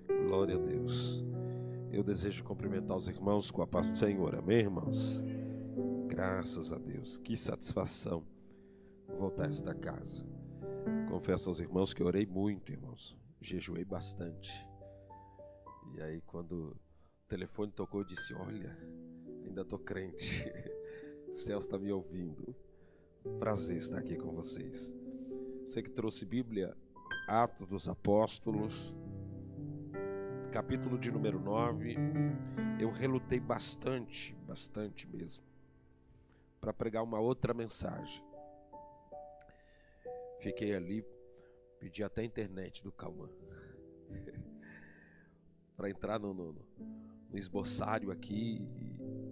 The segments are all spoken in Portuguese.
Glória a Deus. Eu desejo cumprimentar os irmãos com a paz do Senhor. Amém, irmãos? Graças a Deus. Que satisfação voltar a esta casa. Confesso aos irmãos que orei muito, irmãos. Jejuei bastante. E aí quando o telefone tocou, eu disse: olha, ainda estou crente. O céu está me ouvindo. Prazer estar aqui com vocês. Você que trouxe Bíblia, Atos dos Apóstolos, capítulo de número 9, eu relutei bastante mesmo, para pregar uma outra mensagem. Fiquei ali, pedi até a internet do Calman, para entrar no esboçário aqui,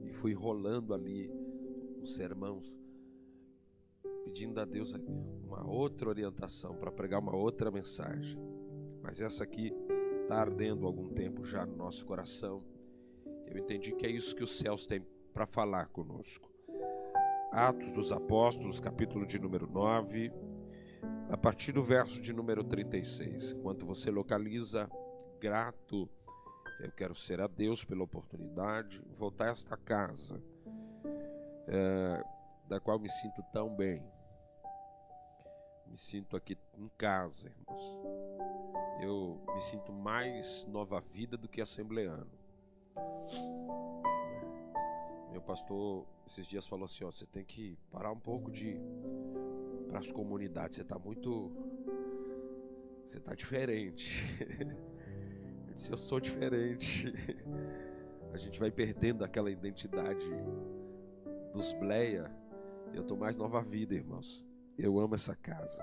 e fui rolando ali os sermãos, pedindo a Deus uma outra orientação, para pregar uma outra mensagem. Mas essa aqui está ardendo há algum tempo já no nosso coração. Eu entendi que é isso que os céus têm para falar conosco. Atos dos Apóstolos, capítulo de número 9, a partir do verso de número 36. Enquanto você localiza, grato, eu quero ser a Deus pela oportunidade de voltar a esta casa, da qual me sinto tão bem. Me sinto aqui em casa, irmãos. Eu me sinto mais Nova Vida do que assembleano. Meu pastor esses dias falou assim: ó, você tem que parar um pouco de ir para as comunidades, você tá diferente. Eu disse: eu sou diferente. A gente vai perdendo aquela identidade dos Bleia. Eu tô mais Nova Vida, irmãos. Eu amo essa casa.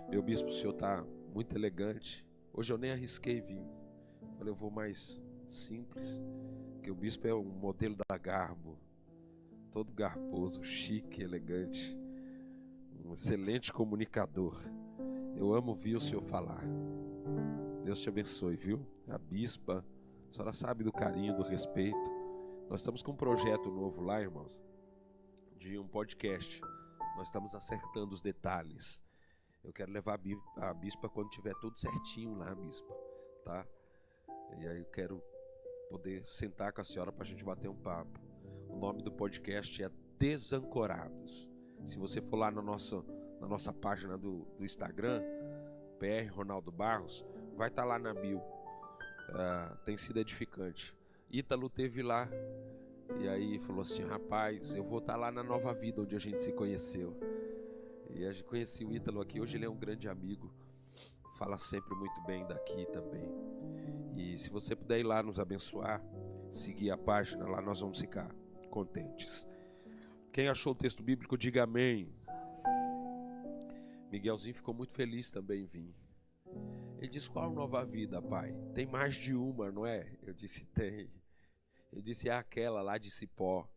Meu bispo, o senhor tá muito elegante. Hoje eu nem arrisquei vir. Falei, eu vou mais simples, porque o bispo é um modelo da Garbo, todo garboso, chique, elegante, um excelente comunicador. Eu amo ouvir o senhor falar. Deus te abençoe, viu? A bispa, a senhora sabe do carinho, do respeito. Nós estamos com um projeto novo lá, irmãos, de um podcast. Nós estamos acertando os detalhes. Eu quero levar a bispa quando tiver tudo certinho lá, bispa, tá? E aí eu quero poder sentar com a senhora para a gente bater um papo. O nome do podcast é Desancorados. Se você for lá na nossa página do Instagram, PR Ronaldo Barros, vai estar lá na bio. Tem sido edificante. Ítalo teve lá e aí falou assim: rapaz, eu vou estar lá na Nova Vida, onde a gente se conheceu. E a gente conheci o Ítalo aqui, hoje ele é um grande amigo, fala sempre muito bem daqui também. E se você puder ir lá nos abençoar, seguir a página lá, nós vamos ficar contentes. Quem achou o texto bíblico, diga amém. Miguelzinho ficou muito feliz também em vir. Ele disse: qual Nova Vida, pai? Tem mais de uma, não é? Eu disse: tem. Eu disse: é aquela lá de Cipó.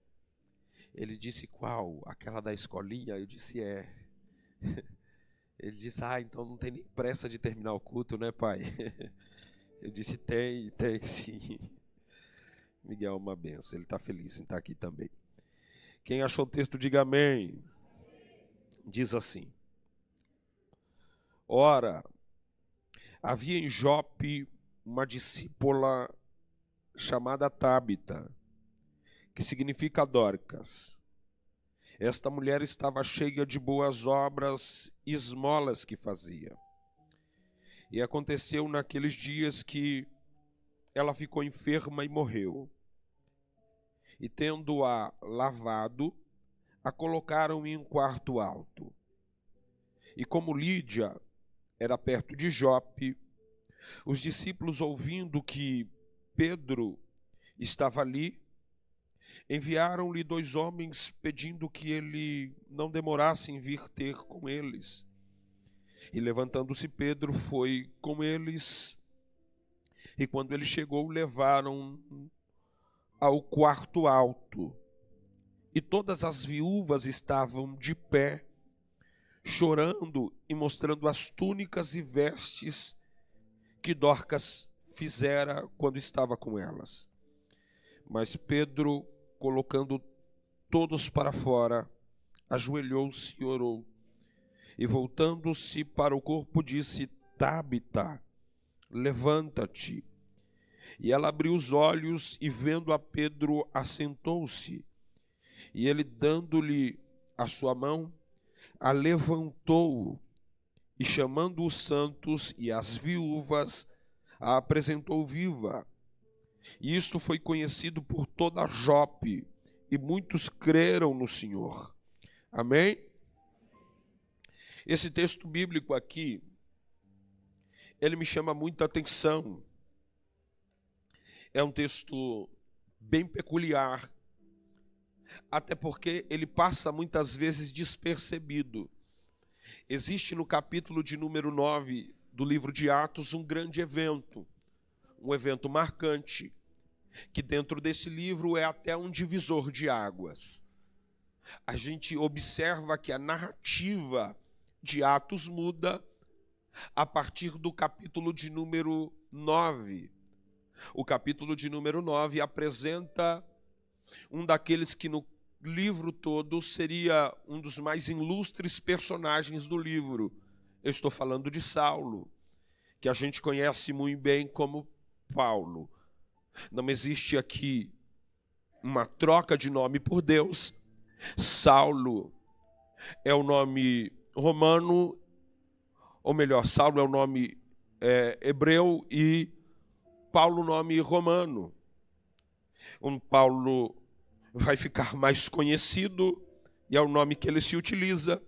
Ele disse: qual? Aquela da escolinha? Eu disse: é. Ele disse: então não tem nem pressa de terminar o culto, né, pai? Eu disse: tem sim. Miguel é uma benção, ele está feliz em estar aqui também. Quem achou o texto, diga amém. Diz assim: ora, havia em Jope uma discípula chamada Tábita, que significa Dorcas. Esta mulher estava cheia de boas obras e esmolas que fazia. E aconteceu naqueles dias que ela ficou enferma e morreu. E tendo-a lavado, a colocaram em um quarto alto. E como Lídia era perto de Jope, os discípulos, ouvindo que Pedro estava ali, enviaram-lhe 2 homens pedindo que ele não demorasse em vir ter com eles. E levantando-se Pedro foi com eles, e quando ele chegou, levaram ao quarto alto. E todas as viúvas estavam de pé, chorando e mostrando as túnicas e vestes que Dorcas fizera quando estava com elas. Mas Pedro, colocando todos para fora, ajoelhou-se e orou. E voltando-se para o corpo, disse: Tábita, levanta-te. E ela abriu os olhos e, vendo a Pedro, assentou-se. E ele, dando-lhe a sua mão, a levantou e, chamando os santos e as viúvas, a apresentou viva. E isto foi conhecido por toda Jope, e muitos creram no Senhor. Amém? Esse texto bíblico aqui, ele me chama muita atenção. É um texto bem peculiar, até porque ele passa muitas vezes despercebido. Existe no capítulo de número 9 do livro de Atos um grande evento, um evento marcante, que dentro desse livro é até um divisor de águas. A gente observa que a narrativa de Atos muda a partir do capítulo de número 9. O capítulo de número 9 apresenta um daqueles que no livro todo seria um dos mais ilustres personagens do livro. Eu estou falando de Saulo, que a gente conhece muito bem como Paulo. Não existe aqui uma troca de nome por Deus. Saulo é o nome romano, ou melhor, Saulo é o nome hebreu e Paulo o nome romano. Paulo vai ficar mais conhecido e é o nome que ele se utiliza,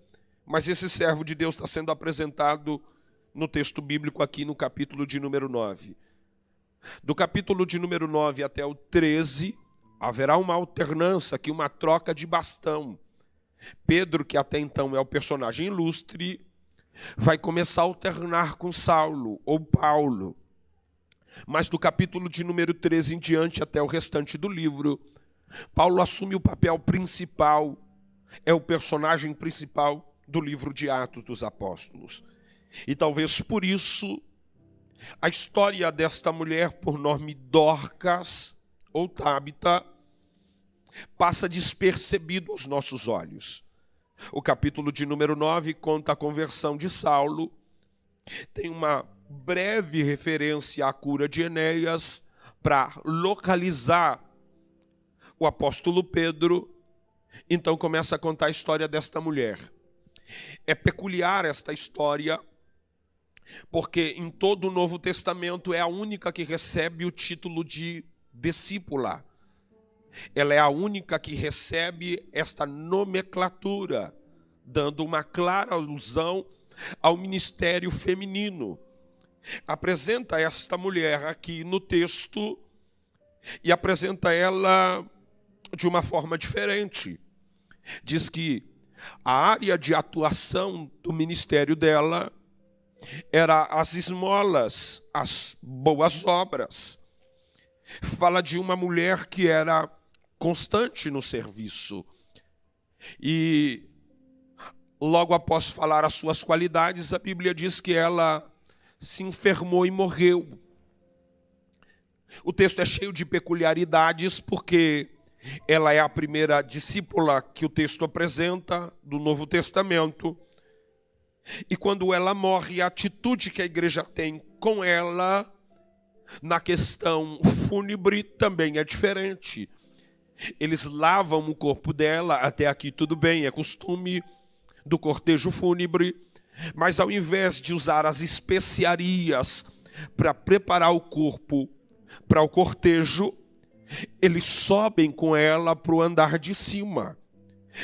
mas esse servo de Deus está sendo apresentado no texto bíblico aqui no capítulo de número 9. Do capítulo de número 9 até o 13, haverá uma alternância aqui, uma troca de bastão. Pedro, que até então é o personagem ilustre, vai começar a alternar com Saulo ou Paulo. Mas do capítulo de número 13 em diante até o restante do livro, Paulo assume o papel principal, é o personagem principal do livro de Atos dos Apóstolos. E talvez por isso a história desta mulher, por nome Dorcas ou Tábita, passa despercebido aos nossos olhos. O capítulo de número 9 conta a conversão de Saulo, tem uma breve referência à cura de Enéas para localizar o apóstolo Pedro. Então começa a contar a história desta mulher. É peculiar esta história, porque em todo o Novo Testamento é a única que recebe o título de discípula. Ela é a única que recebe esta nomenclatura, dando uma clara alusão ao ministério feminino. Apresenta esta mulher aqui no texto e apresenta ela de uma forma diferente. Diz que a área de atuação do ministério dela era as esmolas, as boas obras. Fala de uma mulher que era constante no serviço. E logo após falar as suas qualidades, a Bíblia diz que ela se enfermou e morreu. O texto é cheio de peculiaridades, porque ela é a primeira discípula que o texto apresenta do Novo Testamento. E quando ela morre, a atitude que a igreja tem com ela na questão fúnebre também é diferente. Eles lavam o corpo dela, até aqui tudo bem, é costume do cortejo fúnebre, mas ao invés de usar as especiarias para preparar o corpo para o cortejo, eles sobem com ela para o andar de cima.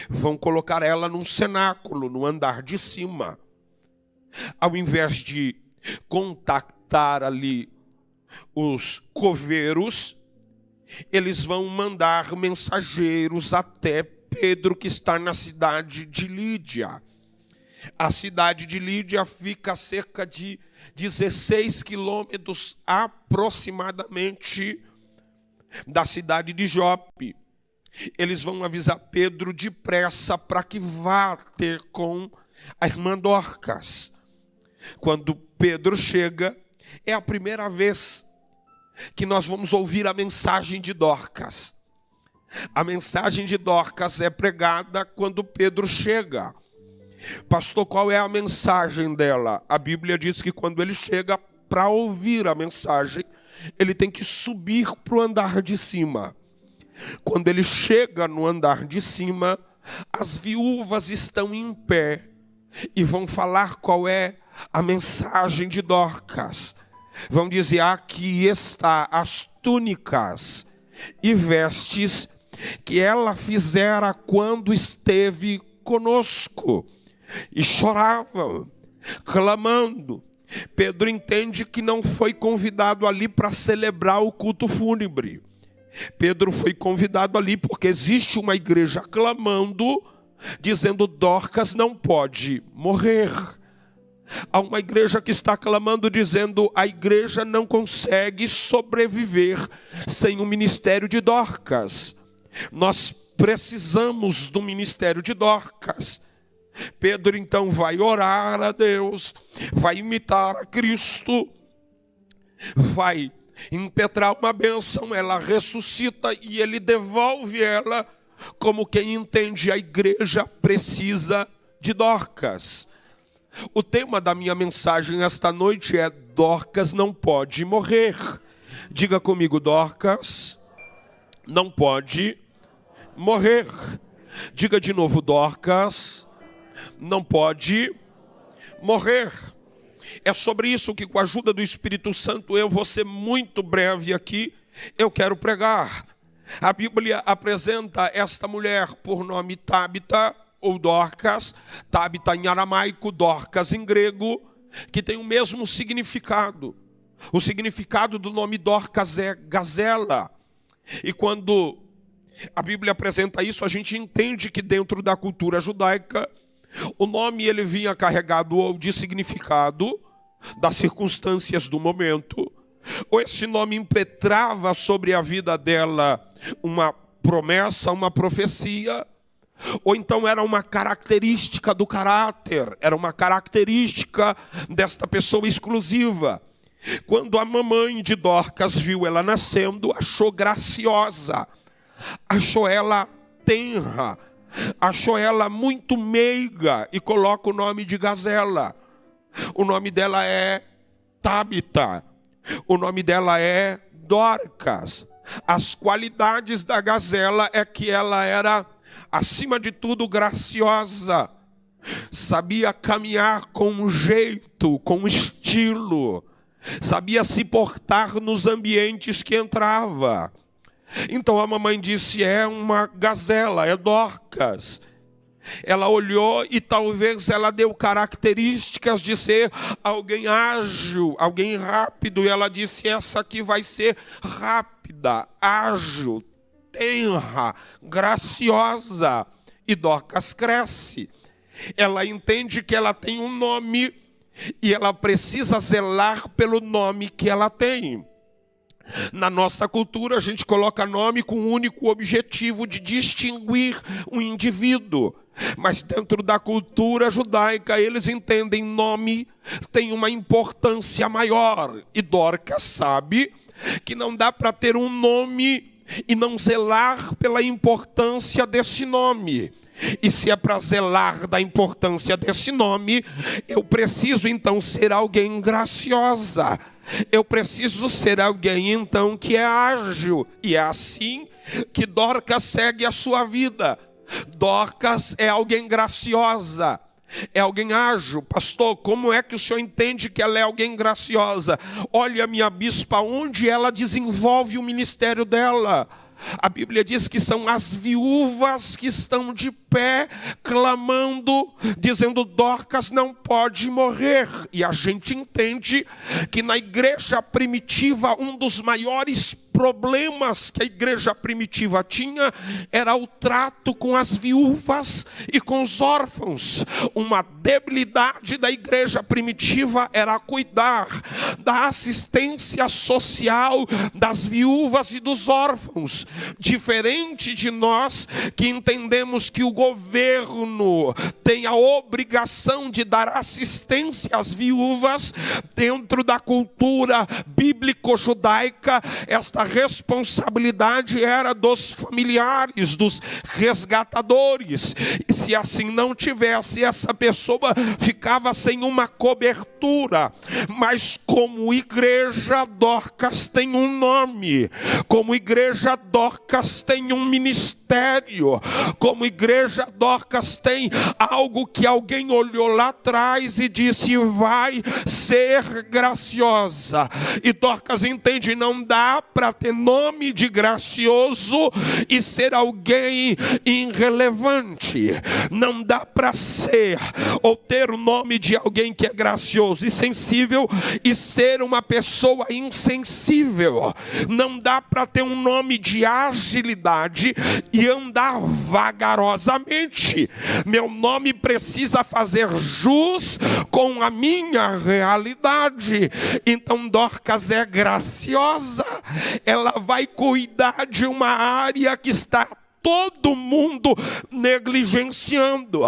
Vão colocar ela num cenáculo, no andar de cima. Ao invés de contactar ali os coveiros, eles vão mandar mensageiros até Pedro, que está na cidade de Lídia. A cidade de Lídia fica a cerca de 16 quilômetros aproximadamente da cidade de Jope. Eles vão avisar Pedro depressa para que vá ter com a irmã Dorcas. Quando Pedro chega, é a primeira vez que nós vamos ouvir a mensagem de Dorcas. A mensagem de Dorcas é pregada quando Pedro chega. Pastor, qual é a mensagem dela? A Bíblia diz que quando ele chega, para ouvir a mensagem, ele tem que subir para o andar de cima. Quando ele chega no andar de cima, as viúvas estão em pé e vão falar qual é a mensagem de Dorcas. Vão dizer: aqui está as túnicas e vestes que ela fizera quando esteve conosco. E choravam, clamando. Pedro entende que não foi convidado ali para celebrar o culto fúnebre. Pedro foi convidado ali porque existe uma igreja clamando, dizendo: Dorcas não pode morrer. Há uma igreja que está clamando, dizendo: a igreja não consegue sobreviver sem o ministério de Dorcas. Nós precisamos do ministério de Dorcas. Pedro então vai orar a Deus, vai imitar a Cristo, vai impetrar uma bênção, ela ressuscita e ele devolve ela, como quem entende: a igreja precisa de Dorcas. O tema da minha mensagem esta noite é: Dorcas não pode morrer. Diga comigo: Dorcas não pode morrer. Diga de novo: Dorcas não pode morrer. É sobre isso que, com a ajuda do Espírito Santo, eu vou ser muito breve aqui, eu quero pregar. A Bíblia apresenta esta mulher por nome Tabita ou Dorcas, Tabita em aramaico, Dorcas em grego, que tem o mesmo significado. O significado do nome Dorcas é gazela. E quando a Bíblia apresenta isso, a gente entende que dentro da cultura judaica, o nome ele vinha carregado ou de significado das circunstâncias do momento, ou esse nome impetrava sobre a vida dela uma promessa, uma profecia, ou então era uma característica do caráter, era uma característica desta pessoa exclusiva. Quando a mamãe de Dorcas viu ela nascendo, achou graciosa, achou ela tenra, achou ela muito meiga e coloca o nome de gazela. O nome dela é Tabita, o nome dela é Dorcas. As qualidades da gazela é que ela era, acima de tudo, graciosa, sabia caminhar com jeito, com estilo, sabia se portar nos ambientes que entrava. Então a mamãe disse: é uma gazela, é Dorcas. Ela olhou e talvez ela deu características de ser alguém ágil, alguém rápido. E ela disse: essa aqui vai ser rápida, ágil, tenra, graciosa. E Dorcas cresce. Ela entende que ela tem um nome e ela precisa zelar pelo nome que ela tem. Na nossa cultura, a gente coloca nome com o único objetivo de distinguir um indivíduo. Mas dentro da cultura judaica, eles entendem nome tem uma importância maior. E Dorcas sabe que não dá para ter um nome e não zelar pela importância desse nome. E se é para zelar da importância desse nome, eu preciso então ser alguém graciosa. Eu preciso ser alguém então que é ágil. E é assim que Dorcas segue a sua vida. Dorcas é alguém graciosa, é alguém ágil. Pastor, como é que o senhor entende que ela é alguém graciosa? Olha a minha bispa, onde ela desenvolve o ministério dela. A Bíblia diz que são as viúvas que estão de pé, clamando, dizendo: Dorcas não pode morrer. E a gente entende que na igreja primitiva, um dos maiores problemas que a igreja primitiva tinha era o trato com as viúvas e com os órfãos. Uma debilidade da igreja primitiva era cuidar da assistência social das viúvas e dos órfãos. Diferente de nós que entendemos que o governo tem a obrigação de dar assistência às viúvas, dentro da cultura bíblico-judaica, esta responsabilidade era dos familiares, dos resgatadores. E se assim não tivesse, essa pessoa ficava sem uma cobertura. Mas como igreja, Dorcas tem um nome. Como igreja, Dorcas tem um ministério. Como igreja, Dorcas tem algo que alguém olhou lá atrás e disse: vai ser graciosa. E Dorcas entende, não dá para ter nome de gracioso e ser alguém irrelevante. Não dá para ser ou ter o nome de alguém que é gracioso e sensível e ser uma pessoa insensível. Não dá para ter um nome de agilidade e andar vagarosamente. Meu nome precisa fazer jus com a minha realidade. Então Dorcas é graciosa. Ela vai cuidar de uma área que está todo mundo negligenciando.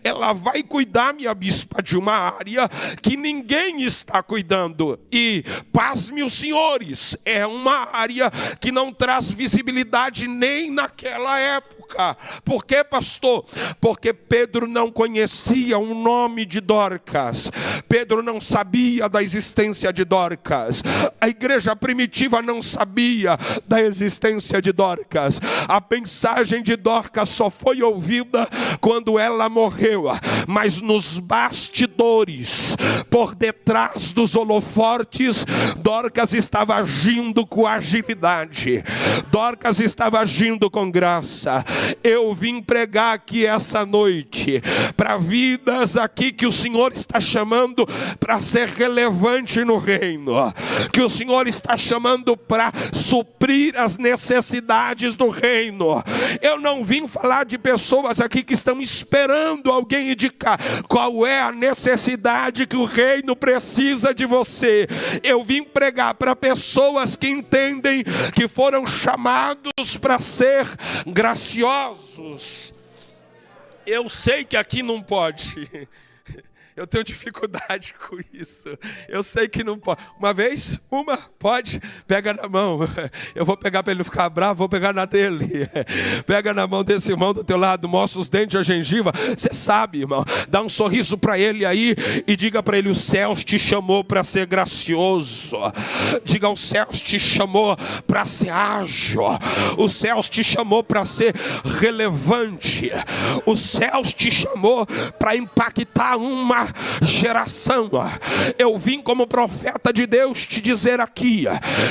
Ela vai cuidar, minha bispa, de uma área que ninguém está cuidando. E, pasme os senhores, é uma área que não traz visibilidade nem naquela época. Por quê, pastor? Porque Pedro não conhecia o nome de Dorcas. Pedro não sabia da existência de Dorcas. A igreja primitiva não sabia da existência de Dorcas. A mensagem de Dorcas só foi ouvida quando ela morreu. Mas nos bastidores, por detrás dos holofotes, Dorcas estava agindo com agilidade. Dorcas estava agindo com graça. Eu vim pregar aqui essa noite para vidas aqui que o Senhor está chamando para ser relevante no reino, que o Senhor está chamando para suprir as necessidades do reino. Eu não vim falar de pessoas aqui que estão esperando alguém indicar qual é a necessidade que o reino precisa de você. Eu vim pregar para pessoas que entendem que foram chamados para ser graciosos. Eu sei que aqui não pode. Eu tenho dificuldade com isso. Eu sei que não pode. Uma vez? Uma? Pode? Pega na mão. Eu vou pegar para ele não ficar bravo, vou pegar na dele. Pega na mão desse irmão do teu lado, mostra os dentes, a gengiva. Você sabe, irmão. Dá um sorriso para ele aí e diga para ele: os céus te chamou para ser gracioso. Diga: os céus te chamou para ser ágil. Os céus te chamou para ser relevante. Os céus te chamou para impactar uma geração. Eu vim como profeta de Deus te dizer aqui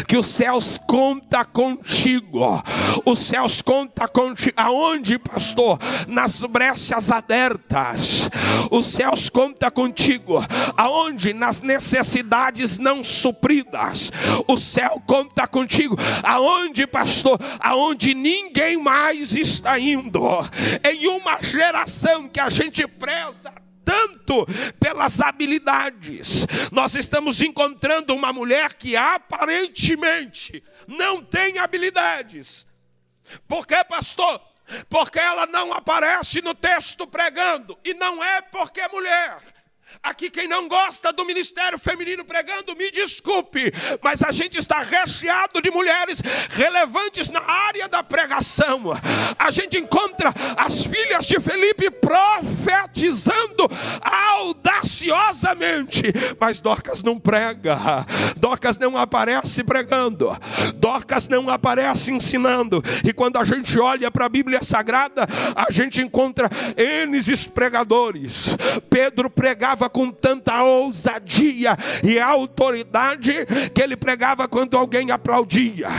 que os céus conta contigo. Os céus conta contigo. Aonde, pastor? Nas brechas abertas. Os céus conta contigo. Aonde? Nas necessidades não supridas. O céu conta contigo. Aonde, pastor? Aonde ninguém mais está indo. Em uma geração que a gente preza tanto pelas habilidades, nós estamos encontrando uma mulher que aparentemente não tem habilidades. Por quê, pastor? Porque ela não aparece no texto pregando. E não é porque é mulher. Aqui quem não gosta do ministério feminino pregando, me desculpe, mas a gente está recheado de mulheres relevantes na área da pregação. A gente encontra as filhas de Felipe profetizando audaciosamente, mas Dorcas não prega. Dorcas não aparece pregando. Dorcas não aparece ensinando. E quando a gente olha para a Bíblia Sagrada, a gente encontra N pregadores. Pedro pregava com tanta ousadia e autoridade que ele pregava quando alguém aplaudia,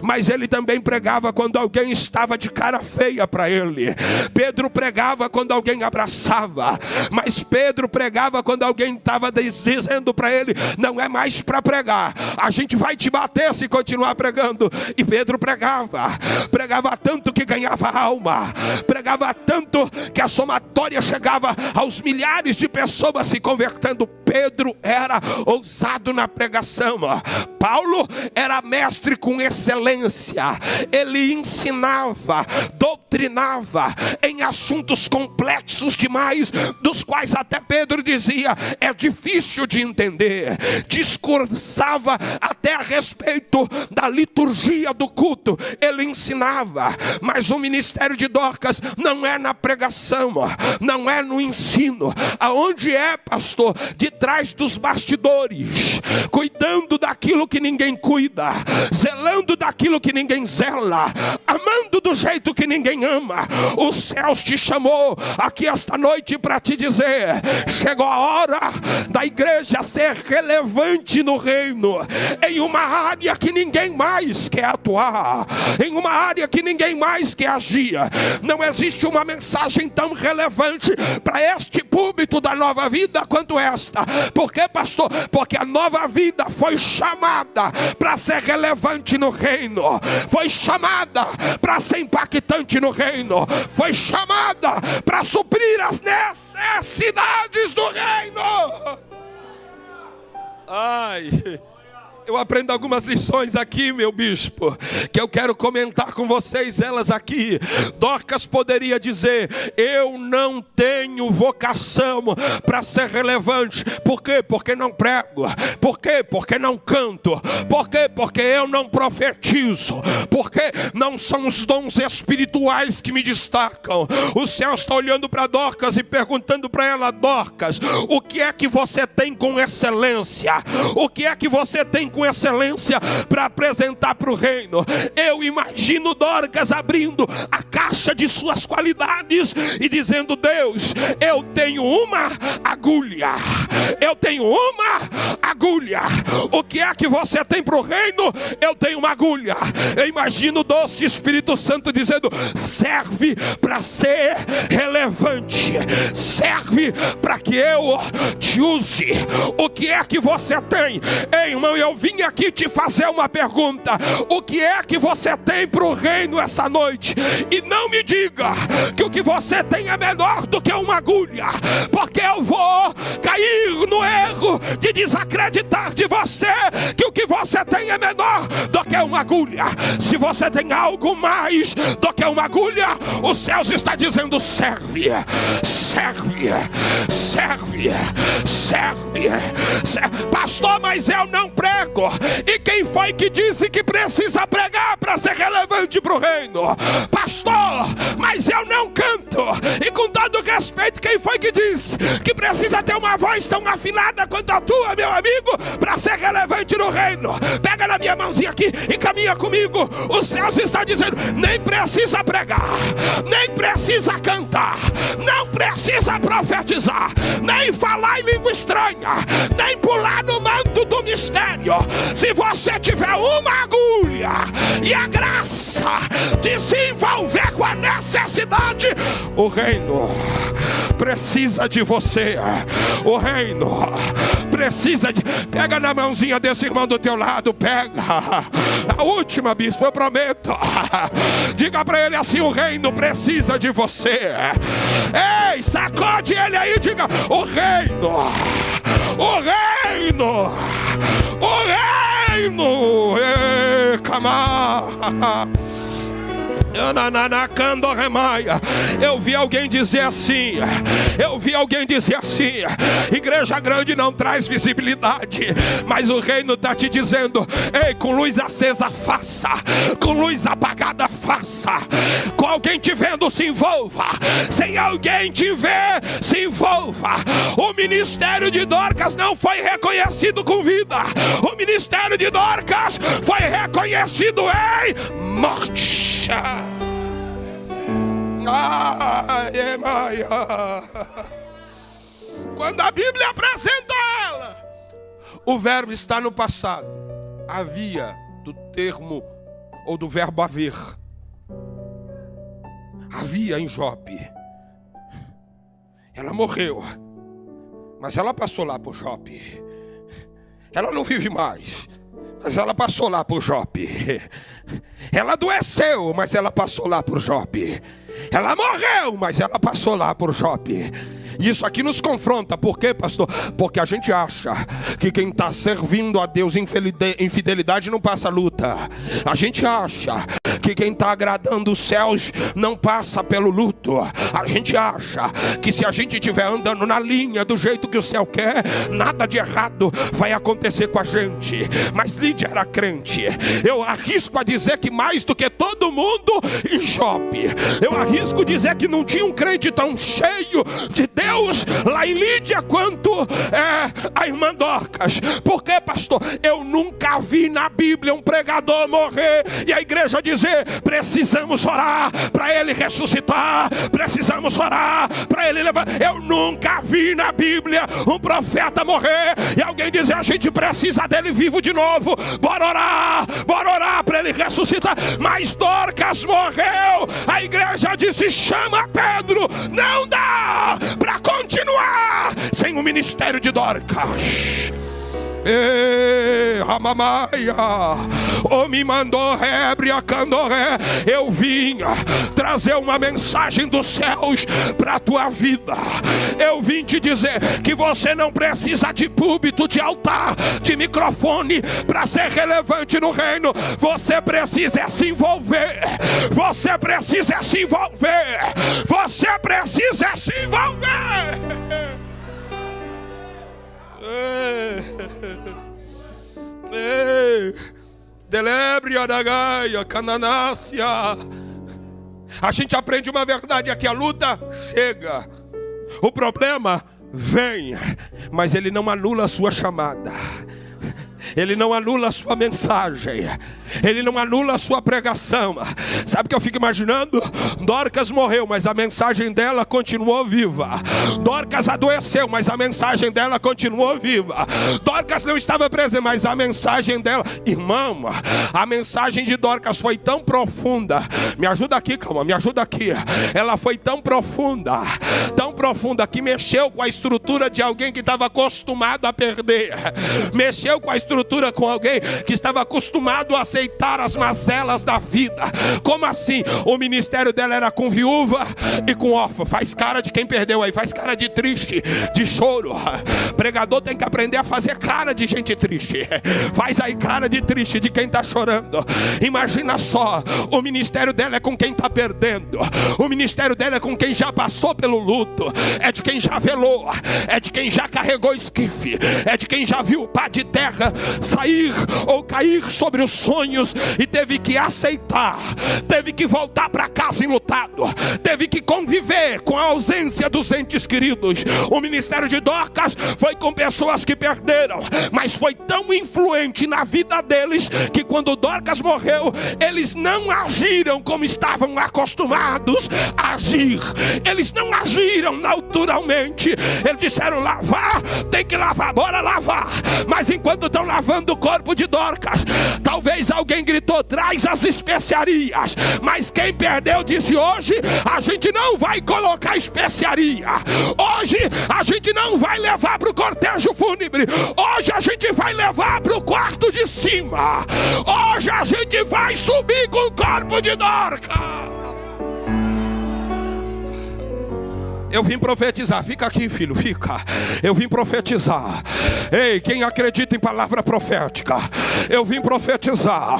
mas ele também pregava quando alguém estava de cara feia para ele. Pedro pregava quando alguém abraçava, mas Pedro pregava quando alguém estava dizendo para ele: não é mais para pregar, a gente vai te bater se continuar pregando. E Pedro pregava tanto que ganhava alma, pregava tanto que a somatória chegava aos milhares de pessoas se convertendo. Pedro era ousado na pregação. Paulo era mestre com excelência. Ele ensinava, doutrinava em assuntos complexos demais, dos quais até Pedro dizia: é difícil de entender. Discursava até a respeito da liturgia do culto. Ele ensinava. Mas o ministério de Dorcas não é na pregação, não é no ensino. Aonde é, pastor? De trás dos bastidores, cuidando daquilo que ninguém cuida, zelando daquilo que ninguém zela, amando do jeito que ninguém ama. Os céus te chamou aqui esta noite para te dizer: chegou a hora da igreja ser relevante no reino, em uma área que ninguém mais quer atuar, em uma área que ninguém mais quer agir. Não existe uma mensagem tão relevante para este púlpito da Nova Vida quanto esta. Por quê, pastor? Porque a Nova Vida foi chamada para ser relevante no reino, foi chamada para ser impactante no reino, foi chamada para suprir as necessidades do reino. Ai, eu aprendo algumas lições aqui, meu bispo, que eu quero comentar com vocês, elas aqui. Dorcas poderia dizer: eu não tenho vocação para ser relevante. Por quê? Porque não prego. Por quê? Porque não canto. Por quê? Porque eu não profetizo. Porque não são os dons espirituais que me destacam. O céu está olhando para Dorcas e perguntando para ela: Dorcas, o que é que você tem com excelência? O que é que você tem com excelência para apresentar para o reino? Eu imagino Dorcas abrindo a caixa de suas qualidades e dizendo: Deus, eu tenho uma agulha. Eu tenho uma agulha. O que é que você tem para o reino? Eu tenho uma agulha. Eu imagino o doce Espírito Santo dizendo: serve para ser relevante, serve para que eu te use. O que é que você tem? Ei, irmão, eu vim aqui te fazer uma pergunta: o que é que você tem para o reino essa noite? E não me diga que o que você tem é menor do que uma agulha, porque eu vou cair no erro de desacreditar de você que o que você tem é menor do que uma agulha. Se você tem algo mais do que uma agulha, os céus está dizendo: serve, serve, serve, serve. Pastor, mas eu não prego. E quem foi que disse que precisa pregar para ser relevante para o reino? Pastor, mas eu não canto. E com todo respeito, quem foi que disse que precisa ter uma voz tão afinada quanto a tua, meu amigo, para ser relevante no reino? Pega na minha mãozinha aqui e caminha comigo. O céu está dizendo: nem precisa pregar, nem precisa cantar, não precisa profetizar, nem falar em língua estranha, nem pular no manto do mistério. Se você tiver uma agulha e a graça de se envolver com a necessidade, o reino precisa de você. O reino precisa de... Pega na mãozinha desse irmão do teu lado, pega. A última, bispo, eu prometo. Diga para ele assim: o reino precisa de você. Ei, sacode ele aí e diga: o reino, o reino, o reino. Ei, camar. Eu vi alguém dizer assim, igreja grande não traz visibilidade, mas o reino está te dizendo: ei, com luz acesa faça, com luz apagada faça. Com alguém te vendo, se envolva. Sem alguém te ver, se envolva. O ministério de Dorcas não foi reconhecido com vida. O ministério de Dorcas foi reconhecido em morte. Quando a Bíblia apresenta ela, o verbo está no passado. Havia do termo ou do verbo haver. Havia em Jope. Ela morreu, mas ela passou lá por Jope. Ela não vive mais, mas ela passou lá por Jope. Ela adoeceu, mas ela passou lá por Jope. Ela morreu, mas ela passou lá por Jope. E isso aqui nos confronta. Por quê, pastor? Porque a gente acha que quem está servindo a Deus em fidelidade não passa luta. A gente acha que quem está agradando os céus não passa pelo luto. A gente acha que se a gente estiver andando na linha do jeito que o céu quer, nada de errado vai acontecer com a gente. Mas Lídia era crente. Eu arrisco a dizer que mais do que todo mundo em Jope. Eu arrisco dizer que não tinha um crente tão cheio de Deus lá em Lídia quanto a irmã Dorcas. Por quê, pastor? Eu nunca vi na Bíblia um pregador morrer e a igreja dizer: precisamos orar para ele ressuscitar, precisamos orar para ele levar. Eu nunca vi na Bíblia um profeta morrer e alguém dizer: a gente precisa dele vivo de novo, bora orar para ele ressuscitar. Mas Dorcas morreu, a igreja disse: chama Pedro. Não dá para continuar sem o ministério de Dorcas. Ramamaia, o me mandou rebria candoré. Eu vim trazer uma mensagem dos céus para a tua vida. Eu vim te dizer que você não precisa de púlpito, de altar, de microfone para ser relevante no reino. Você precisa se envolver. Você precisa se envolver. Você precisa se envolver. Delebria da Gaia, Cananácia. A gente aprende uma verdade aqui: a luta chega, o problema vem, mas ele não anula a sua chamada. Ele não anula a sua mensagem. Ele não anula a sua pregação. Sabe o que eu fico imaginando? Dorcas morreu, mas a mensagem dela continuou viva. Dorcas adoeceu, mas a mensagem dela continuou viva. Dorcas não estava presente, mas a mensagem dela... Irmão, a mensagem de Dorcas foi tão profunda. Me ajuda aqui, calma, me ajuda aqui. Ela foi tão profunda que mexeu com a estrutura de alguém que estava acostumado a perder. Mexeu com a estrutura com alguém que estava acostumado a aceitar as mazelas da vida. Como assim? O ministério dela era com viúva e com órfão. Faz cara de quem perdeu aí, faz cara de triste, de choro. Pregador tem que aprender a fazer cara de gente triste. Faz aí cara de triste, de quem está chorando. Imagina só, o ministério dela é com quem está perdendo. O ministério dela é com quem já passou pelo luto. É de quem já velou. É de quem já carregou esquife. É de quem já viu o pá de terra sair ou cair sobre os sonhos e teve que aceitar, teve que voltar para casa enlutado, teve que conviver com a ausência dos entes queridos. O ministério de Dorcas foi com pessoas que perderam, mas foi tão influente na vida deles que quando Dorcas morreu, eles não agiram como estavam acostumados a agir. Eles não agiram naturalmente. Eles disseram: lavar, tem que lavar, bora lavar. Mas enquanto estão lavando o corpo de Dorcas, talvez alguém gritou: traz as especiarias. Mas quem perdeu disse: hoje a gente não vai colocar especiaria. Hoje a gente não vai levar para o cortejo fúnebre. Hoje a gente vai levar para o quarto de cima. Hoje a gente vai subir com o corpo de Dorcas. Eu vim profetizar, fica aqui, filho, fica. Eu vim profetizar. Ei, quem acredita em palavra profética? Eu vim profetizar.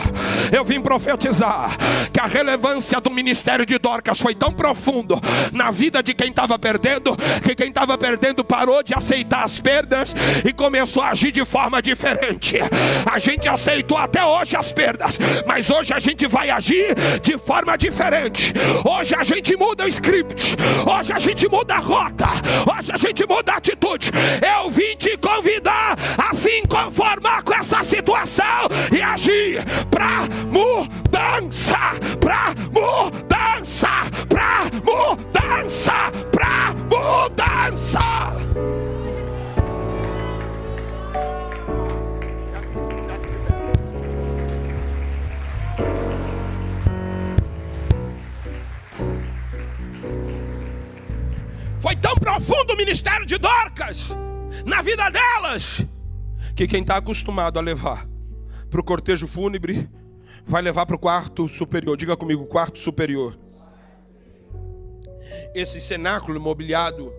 Eu vim profetizar que a relevância do ministério de Dorcas foi tão profundo na vida de quem estava perdendo, que quem estava perdendo parou de aceitar as perdas e começou a agir de forma diferente. A gente aceitou até hoje as perdas, mas hoje a gente vai agir de forma diferente. Hoje a gente muda o script. Hoje a gente muda a rota. Hoje a gente muda a atitude. Eu vim te convidar a se conformar com essa situação e agir pra mudança, pra mudança, pra mudança, pra mudança. Foi tão profundo o ministério de Dorcas na vida delas, que quem está acostumado a levar para o cortejo fúnebre vai levar para o quarto superior. Diga comigo, quarto superior. Esse cenáculo mobiliado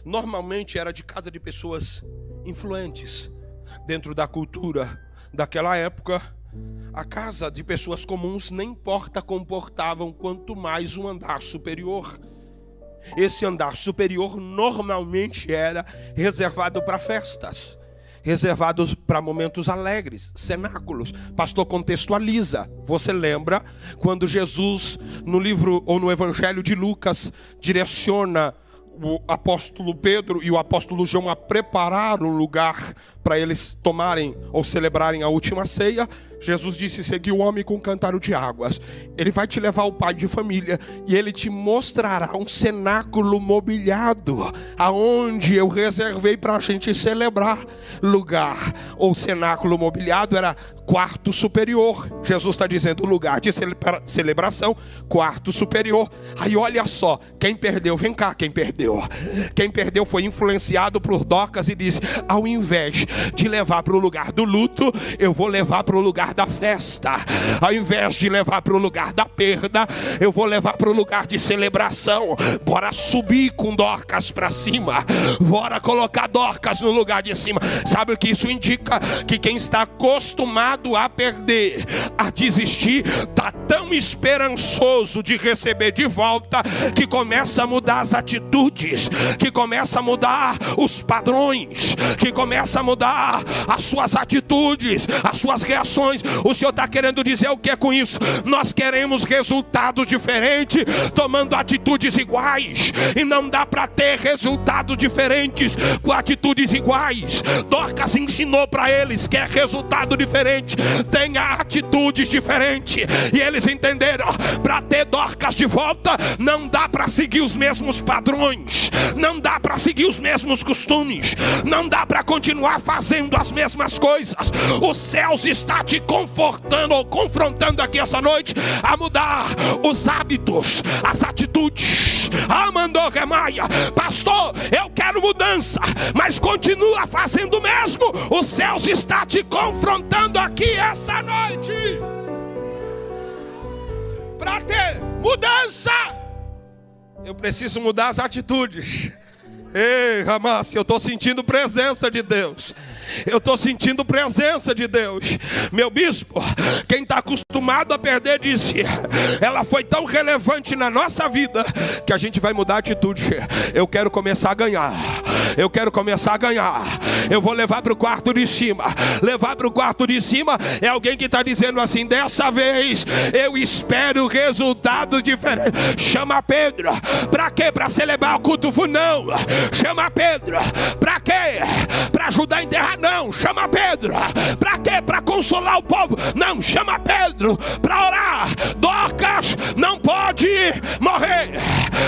normalmente era de casa de pessoas influentes. Dentro da cultura daquela época, a casa de pessoas comuns nem porta comportavam, quanto mais um andar superior. Esse andar superior normalmente era reservado para festas, reservados para momentos alegres, cenáculos. Pastor, contextualiza. Você lembra quando Jesus, no livro ou no Evangelho de Lucas, direciona o apóstolo Pedro e o apóstolo João a preparar o lugar para eles tomarem ou celebrarem a última ceia? Jesus disse: segui o homem com um cântaro de águas. Ele vai te levar ao pai de família e ele te mostrará um cenáculo mobiliado, aonde eu reservei para a gente celebrar. Lugar ou cenáculo mobiliado era quarto superior. Jesus está dizendo lugar de celebração, quarto superior. Aí olha só, quem perdeu, vem cá, quem perdeu. Quem perdeu foi influenciado por Dorcas e disse: ao invés de levar para o lugar do luto, eu vou levar para o lugar da festa. Ao invés de levar para o lugar da perda, eu vou levar para o lugar de celebração. Bora subir com Dorcas para cima, bora colocar Dorcas no lugar de cima. Sabe o que isso indica? Que quem está acostumado a perder, a desistir, está tão esperançoso de receber de volta, que começa a mudar as atitudes, que começa a mudar os padrões, que começa a mudar as suas atitudes, as suas reações. O Senhor está querendo dizer o que é com isso? Nós queremos resultados diferentes, tomando atitudes iguais, e não dá para ter resultados diferentes com atitudes iguais. Dorcas ensinou para eles: quer resultado diferente, tenha atitudes diferentes. E eles entenderam: para ter Dorcas de volta, não dá para seguir os mesmos padrões, não dá para seguir os mesmos costumes, não dá para continuar fazendo as mesmas coisas. Os céus está te confortando ou confrontando aqui essa noite a mudar os hábitos, as atitudes. Amandou Remaia, pastor, eu quero mudança, mas continua fazendo o mesmo. Os céus está te confrontando aqui essa noite. Para ter mudança, eu preciso mudar as atitudes. Ei, Ramassi, eu estou sentindo presença de Deus. Eu estou sentindo presença de Deus. Meu bispo, quem está acostumado a perder dizia: ela foi tão relevante na nossa vida que a gente vai mudar a atitude. Eu quero começar a ganhar. Eu quero começar a ganhar. Eu vou levar para o quarto de cima. Levar para o quarto de cima é alguém que está dizendo assim: dessa vez eu espero resultado diferente. Chama Pedro. Para quê? Para celebrar o culto? Não. Chama Pedro. Para quê? Para ajudar a enterrar? Não. Chama Pedro. Para quê? Para consolar o povo? Não. Chama Pedro. Para orar. Dorcas não pode morrer.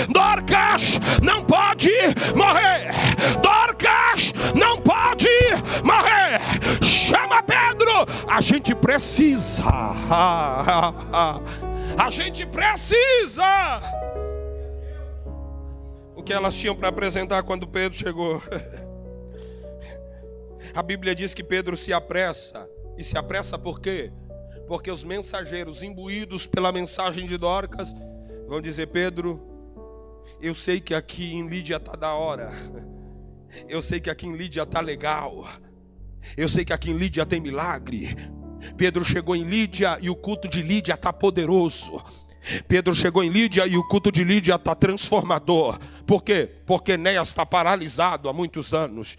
Dorcas não pode morrer. Dorcas não pode morrer. Chama Pedro. A gente precisa. A gente precisa. O que elas tinham para apresentar quando Pedro chegou? A Bíblia diz que Pedro se apressa. E se apressa por quê? Porque os mensageiros, imbuídos pela mensagem de Dorcas, vão dizer: Pedro, eu sei que aqui em Lídia está da hora. Eu sei que aqui em Lídia está legal. Eu sei que aqui em Lídia tem milagre. Pedro chegou em Lídia e o culto de Lídia está poderoso. Pedro chegou em Lídia e o culto de Lídia está transformador. Por quê? Porque Enéas está paralisado há muitos anos.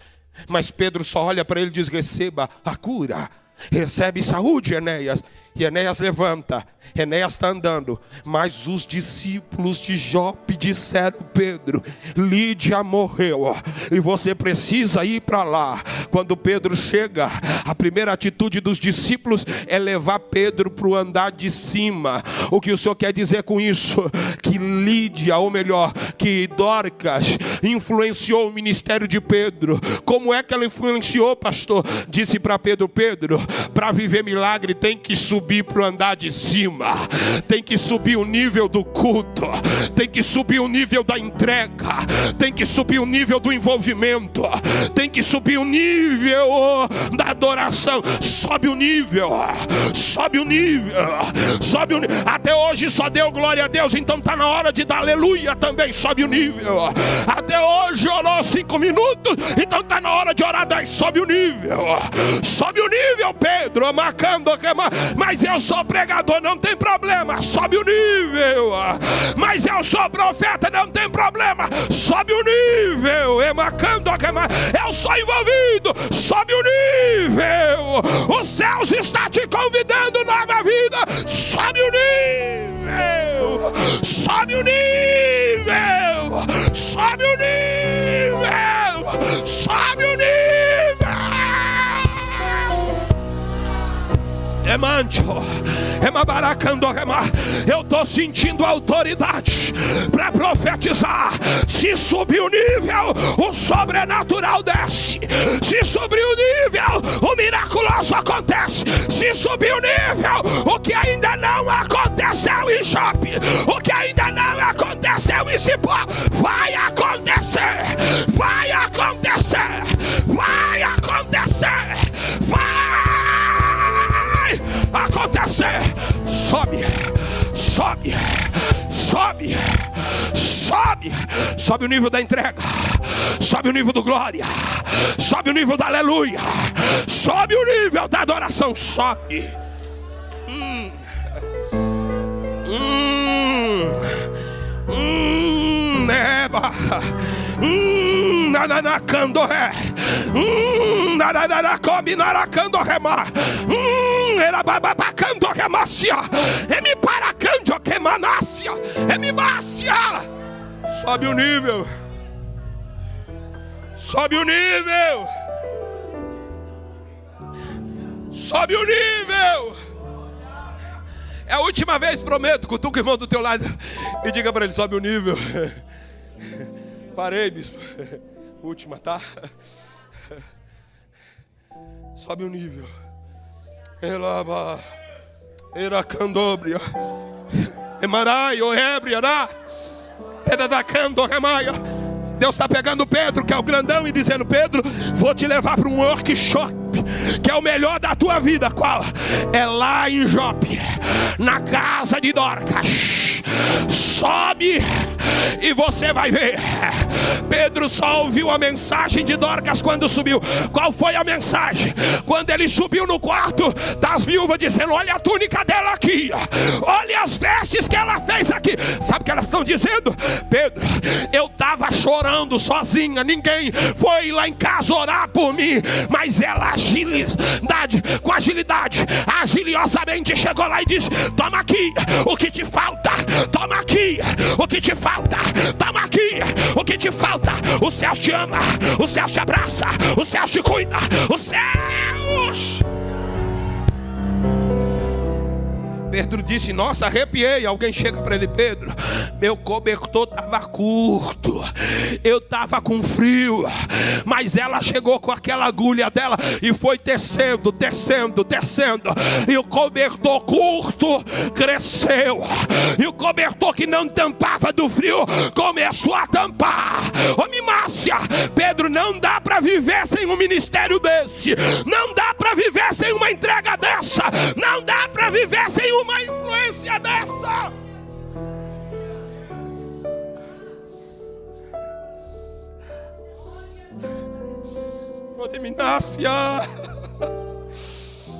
Mas Pedro só olha para ele e diz: receba a cura. Recebe saúde, Enéas. E Enéas levanta. Enéas está andando. Mas os discípulos de Jope disseram: Pedro, Lídia morreu e você precisa ir para lá. Quando Pedro chega, a primeira atitude dos discípulos é levar Pedro para o andar de cima. O que o Senhor quer dizer com isso? Que Lídia, ou melhor, que Dorcas influenciou o ministério de Pedro. Como é que ela influenciou, pastor? Disse para Pedro: Pedro, para viver milagre tem que subir subir para o andar de cima, tem que subir o nível do culto, tem que subir o nível da entrega, tem que subir o nível do envolvimento, tem que subir o nível da adoração. Sobe o nível, sobe o nível, sobe o nível. Até hoje só deu glória a Deus, então está na hora de dar aleluia também. Sobe o nível. Até hoje orou 5 minutos, então está na hora de orar 10. Sobe o nível, sobe o nível, Pedro, marcando. Mas eu sou pregador, não tem problema, sobe o nível. Mas eu sou profeta, não tem problema, sobe o nível. Eu sou envolvido, sobe o nível. Os céus está te convidando, nova vida, sobe o nível, sobe o nível, sobe o nível, sobe o nível. Eu estou sentindo autoridade para profetizar. Se subir o nível, o sobrenatural desce. Se subir o nível, o miraculoso acontece. Se subir o nível, o que ainda não aconteceu em Jope, o que ainda não aconteceu em Cipó, vai acontecer, vai acontecer, vai acontecer, vai acontecer. Sobe, sobe, sobe, sobe, sobe o nível da entrega, sobe o nível do glória, sobe o nível da aleluia, sobe o nível da adoração. Sobe. Sobe o nível, sobe o nível, sobe o nível. É a última vez, prometo. Cutuca o irmão do teu lado e diga para ele: sobe o nível. Parei, bispo. Última, tá? Sobe o nível. Elaba, Eracandobria, Emarai, Oebriará, Pedadacando, Remaia. Deus está pegando Pedro, que é o grandão, e dizendo: Pedro, vou te levar para um workshop, que é o melhor da tua vida. Qual? É lá em Jope, na casa de Dorcas. Sobe e você vai ver. Pedro só ouviu a mensagem de Dorcas quando subiu. Qual foi a mensagem? Quando ele subiu no quarto das viúvas, dizendo: olha a túnica dela aqui, olha as vestes que ela fez aqui. Sabe o que elas estão dizendo? Pedro, eu estava chorando sozinha, ninguém foi lá em casa orar por mim, mas ela com agilidade, agiliosamente chegou lá e disse: toma aqui o que te falta, toma aqui o que te falta, toma aqui o que te falta. O céu te ama, o céu te abraça, o céu te cuida, os céus. Pedro disse: nossa, arrepiei. Alguém chega para ele: Pedro, meu cobertor estava curto, eu estava com frio. Mas ela chegou com aquela agulha dela e foi tecendo, tecendo, tecendo. E o cobertor curto cresceu, e o cobertor que não tampava do frio começou a tampar. Ô Mimácia, Pedro, não dá para viver sem um ministério desse, não dá para viver sem uma entrega dessa, não dá para viver sem uma influência dessa. Oriminácia,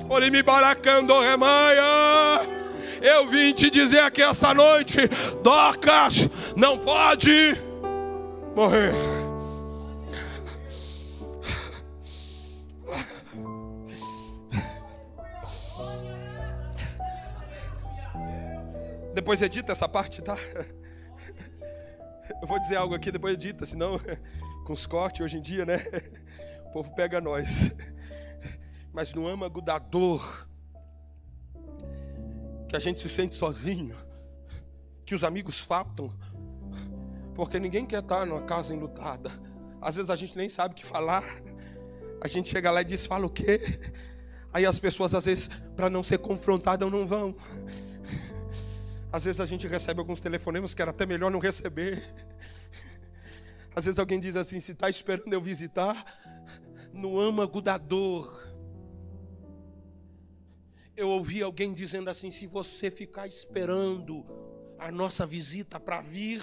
Orimibaracando, Remaia. Eu vim te dizer aqui essa noite: Dorcas não pode morrer. Depois edita essa parte, tá? Eu vou dizer algo aqui, depois edita, senão com os cortes hoje em dia, né? O povo pega nós. Mas no âmago da dor, que a gente se sente sozinho, que os amigos faltam, porque ninguém quer estar numa casa enlutada. Às vezes a gente nem sabe o que falar. A gente chega lá e diz: fala o quê? Aí as pessoas, às vezes, para não ser confrontadas, não vão. Às vezes a gente recebe alguns telefonemas que era até melhor não receber. Às vezes alguém diz assim: se está esperando eu visitar, no âmago da dor. Eu ouvi alguém dizendo assim: se você ficar esperando a nossa visita para vir,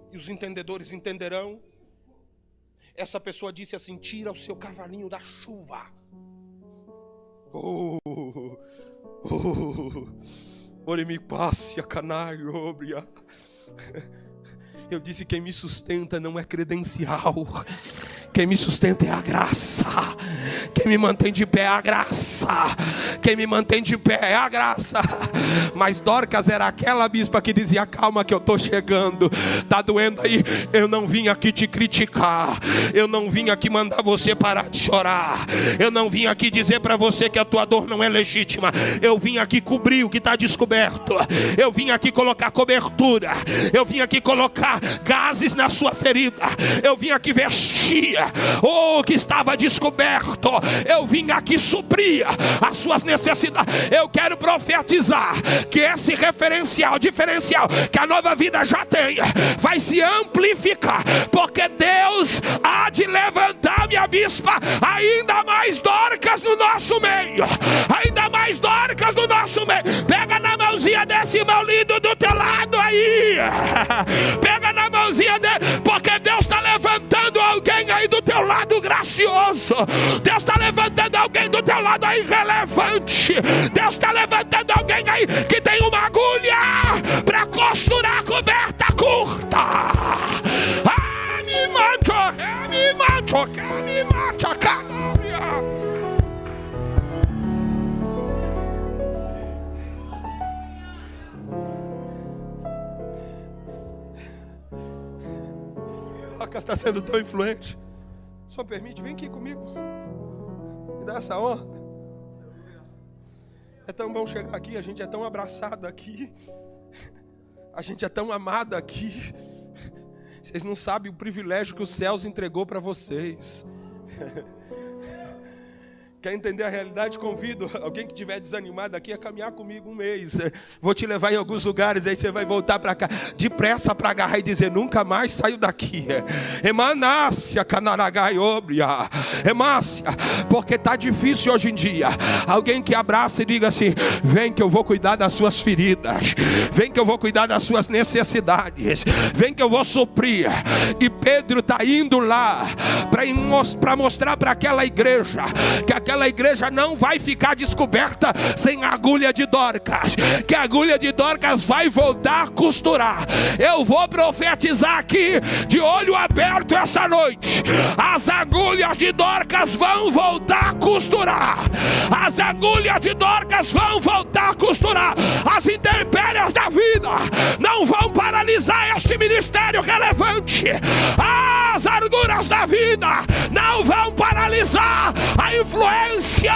e os entendedores entenderão. Essa pessoa disse assim: tira o seu cavalinho da chuva. Ore me passe a canaio, obria. Eu disse: quem me sustenta não é credencial. Quem me sustenta é a graça. Quem me mantém de pé é a graça. Quem me mantém de pé é a graça. Mas Dorcas era aquela bispa que dizia: calma que eu estou chegando. Está doendo aí? Eu não vim aqui te criticar. Eu não vim aqui mandar você parar de chorar. Eu não vim aqui dizer para você que a tua dor não é legítima. Eu vim aqui cobrir o que está descoberto. Eu vim aqui colocar cobertura. Eu vim aqui colocar gases na sua ferida. Eu vim aqui vestir o que estava descoberto. Eu vim aqui suprir as suas necessidades. Eu quero profetizar que esse diferencial que a Nova Vida já tem, vai se amplificar, porque Deus há de levantar, minha bispa, ainda mais Dorcas no nosso meio. Ainda mais Dorcas no nosso meio. Pega na mãozinha desse irmão lindo do teu lado aí. Pega na mãozinha dele, porque Deus está levantando alguém aí do teu lado gracioso. Deus está levantando alguém do teu lado aí relevante. Deus está levantando alguém aí que tem uma agulha para costurar a coberta curta. Me mate, canória. Dorcas está sendo tão influente. Só permite, vem aqui comigo. Me dá essa honra. É tão bom chegar aqui, a gente é tão abraçado aqui. A gente é tão amado aqui. Vocês não sabem o privilégio que os céus entregou para vocês. Quer entender a realidade? Convido alguém que estiver desanimado aqui a caminhar comigo um mês. Vou te levar em alguns lugares, aí você vai voltar para cá depressa para agarrar e dizer: nunca mais saio daqui. Emanácia, canaragaiobria. Emácia, porque está difícil hoje em dia. Alguém que abraça e diga assim: vem que eu vou cuidar das suas feridas. Vem que eu vou cuidar das suas necessidades. Vem que eu vou suprir. E Pedro está indo lá para mostrar para aquela igreja que aquela igreja não vai ficar descoberta sem a agulha de Dorcas, que a agulha de Dorcas vai voltar a costurar. Eu vou profetizar aqui de olho aberto essa noite: as agulhas de Dorcas vão voltar a costurar. As agulhas de Dorcas vão voltar a costurar. As intempéries da vida não vão paralisar este ministério relevante. As agulhas da vida não vão paralisar a influência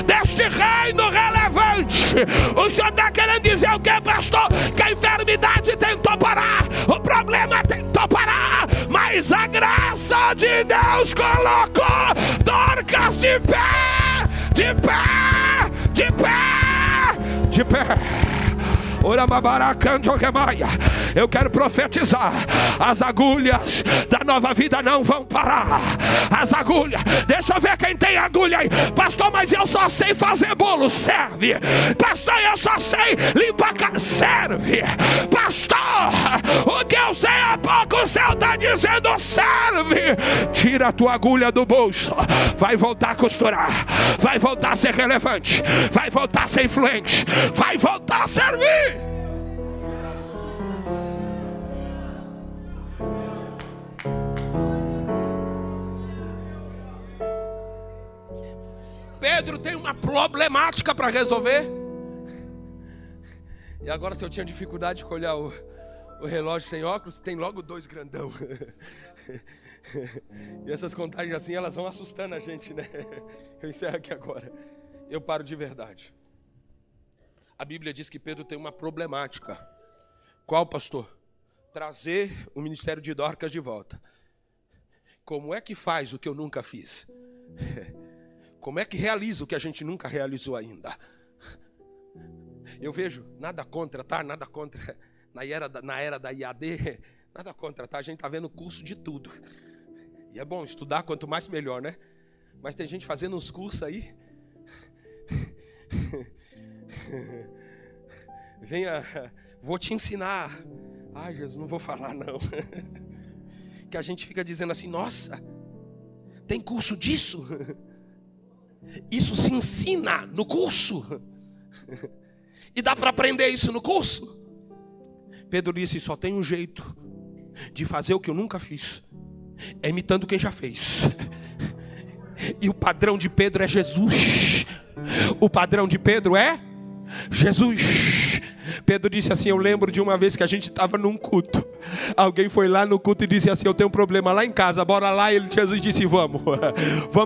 deste reino relevante. O senhor está querendo dizer o que, pastor? Que a enfermidade tentou parar, o problema tentou parar, mas a graça de Deus colocou Dorcas de pé, de pé, de pé, de pé. Eu quero profetizar: as agulhas da Nova Vida não vão parar. As agulhas, deixa eu ver quem tem agulha aí. Pastor, mas eu só sei fazer bolo. Serve. Pastor, eu só sei limpar casa. Serve. Pastor, o que eu sei é pouco. O céu está dizendo: serve. Tira a tua agulha do bolso. Vai voltar a costurar. Vai voltar a ser relevante. Vai voltar a ser influente. Vai voltar a servir. Pedro tem uma problemática para resolver. E agora, se eu tinha dificuldade de olhar o relógio sem óculos, tem logo dois grandão. E essas contagens assim, elas vão assustando a gente, né? Eu encerro aqui agora. Eu paro de verdade. A Bíblia diz que Pedro tem uma problemática. Qual, pastor? Trazer o ministério de Dorcas de volta. Como é que faz o que eu nunca fiz? Como é que realiza o que a gente nunca realizou ainda? Eu vejo, nada contra, tá? Nada contra. Na era da IAD, nada contra, tá? A gente tá vendo curso de tudo. E é bom estudar, quanto mais melhor, né? Mas tem gente fazendo uns cursos aí. Venha, vou te ensinar. Ai, Jesus, não vou falar não. Que a gente fica dizendo assim, nossa, tem curso disso? Isso se ensina no curso? E dá para aprender isso no curso? Pedro disse, só tem um jeito de fazer o que eu nunca fiz. É imitando quem já fez. E o padrão de Pedro é Jesus. O padrão de Pedro é Jesus. Pedro disse assim, eu lembro de uma vez que a gente estava num culto. Alguém foi lá no culto e disse assim, eu tenho um problema lá em casa, bora lá. E Jesus disse, vamos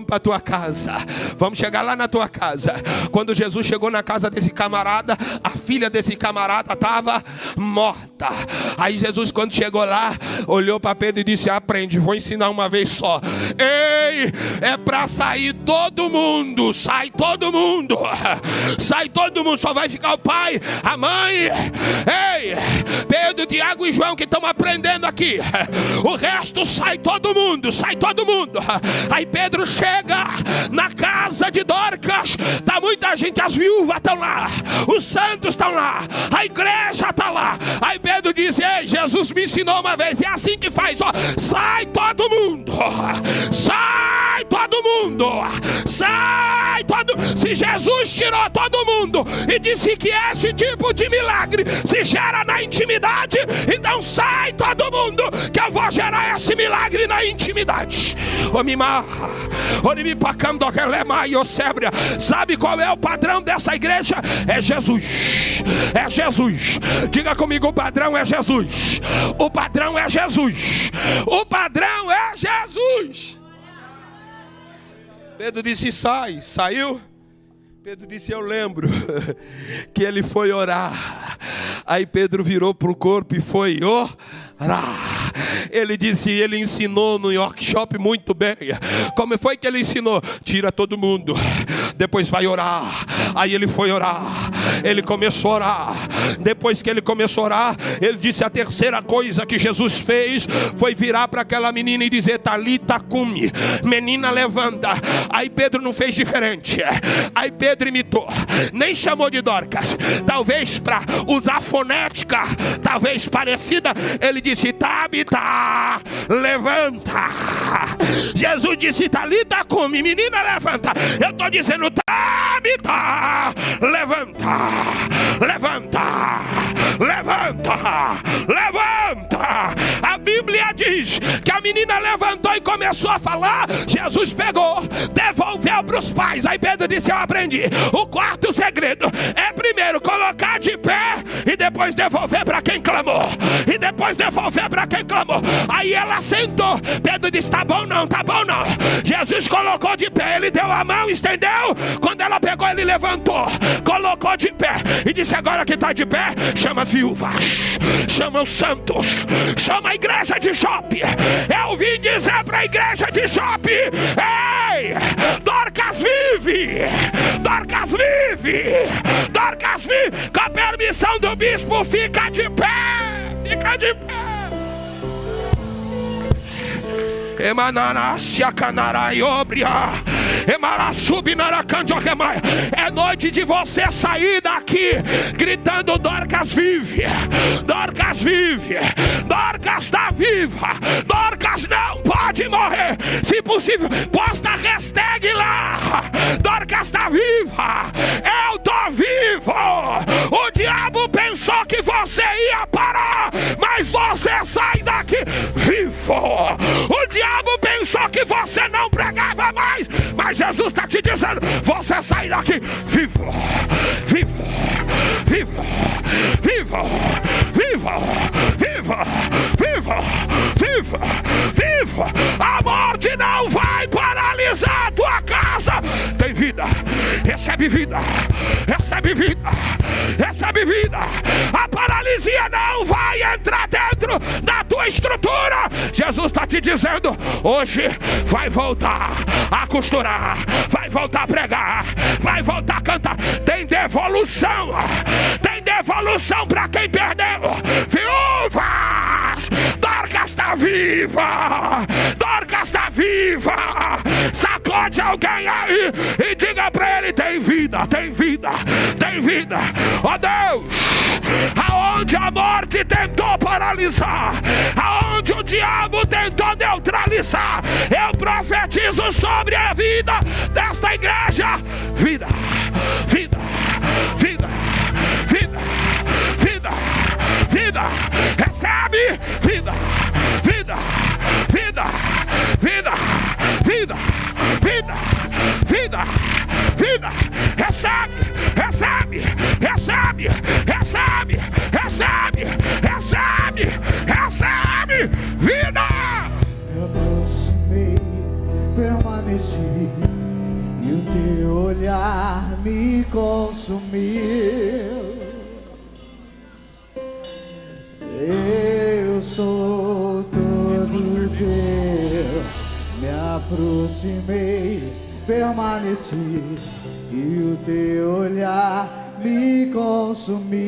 para tua casa. Vamos chegar lá na tua casa. Quando Jesus chegou na casa desse camarada, a filha desse camarada estava morta. Aí Jesus, quando chegou lá, olhou para Pedro e disse, aprende, vou ensinar uma vez só. Ei, é para sair todo mundo. Sai todo mundo. Sai todo mundo, só vai ficar o pai, a mãe. Ei, Pedro, Tiago e João que estão aprendendo aqui. O resto sai todo mundo, sai todo mundo. Aí Pedro chega na casa de Dorcas. Tá muita gente, as viúvas estão lá, os santos estão lá, a igreja está lá. Aí Pedro diz, ei, Jesus me ensinou uma vez, é assim que faz, ó. Sai todo mundo. Sai todo mundo. Sai todo mundo. Se Jesus tirou todo mundo e disse que esse tipo de milagre se gera na intimidade, então sai todo mundo, que eu vou gerar esse milagre na intimidade. Sabe qual é o padrão dessa igreja? É Jesus. É Jesus. Diga comigo, o padrão é Jesus. O padrão é Jesus. O padrão é Jesus. Pedro disse, sai. Saiu? Pedro disse, eu lembro que ele foi orar. Aí Pedro virou para o corpo e foi orar. Ele disse, ele ensinou no workshop muito bem. Como foi que ele ensinou? Tira todo mundo, depois vai orar. Aí ele foi orar. Ele começou a orar. Depois que ele começou a orar, ele disse, a terceira coisa que Jesus fez foi virar para aquela menina e dizer, Talita cumi, menina levanta. Aí Pedro não fez diferente. Aí Pedro imitou, nem chamou de Dorcas, talvez para usar fonética, talvez parecida. Ele disse, Tabita, levanta. Jesus disse, Talita cumi, menina levanta. Eu estou dizendo, Tabita, levanta. Levanta, levanta, levanta. A Bíblia diz que a menina levantou e começou a falar. Jesus pegou, devolveu para os pais. Aí Pedro disse, eu aprendi. O quarto segredo é primeiro colocar de pé e depois devolver para quem clamou. E depois devolver para quem clamou. Aí ela sentou. Pedro disse, tá bom não, tá bom não. Jesus colocou de pé, ele deu a mão, estendeu. Quando ela pegou, ele levantou, colocou de pé e disse, agora que está de pé, chama as viúvas, chama os santos, chama a igreja de Jope. Eu vim dizer para a igreja de Jope, ei, Dorcas vive, Dorcas vive, Dorcas vive. Com a permissão do bispo, fica de pé, fica de pé. É noite de você sair daqui gritando, Dorcas vive, Dorcas vive, Dorcas está viva, Dorcas não pode morrer. Se possível, posta a hashtag lá, Dorcas está viva, eu tô vivo. O diabo pensou que você ia parar, mas você sai daqui vivo. O diabo pensou que você não pregava mais, mas Jesus está te dizendo, você sai daqui vivo, vivo, vivo, vivo, vivo, vivo, vivo, vivo, vivo. A morte não vai paralisar a tua casa. Tem vida, recebe vida, recebe vida, recebe vida. A paralisia não vai entrar dentro da tua estrutura. Jesus está te dizendo, hoje vai voltar a costurar, vai voltar a pregar, vai voltar a cantar. Tem devolução para quem perdeu. Viúvas, Dorcas está viva, Dorcas está viva. Sacode alguém aí e diga para ele, tem vida, tem vida, tem vida. Ó Deus, aonde a morte tentou paralisar, aonde o diabo tentou neutralizar, eu profetizo sobre a vida desta igreja. Vida, vida, vida, vida, vida, vida. Recebe vida, vida, vida, vida, vida, vida, vida, vida. Recebe, recebe, recebe, recebe, recebe, recebe, recebe vida. Me aproximei, permaneci, e o teu olhar me consumiu. Eu sou todo teu. Me aproximei, permaneci, e o teu olhar me consumiu.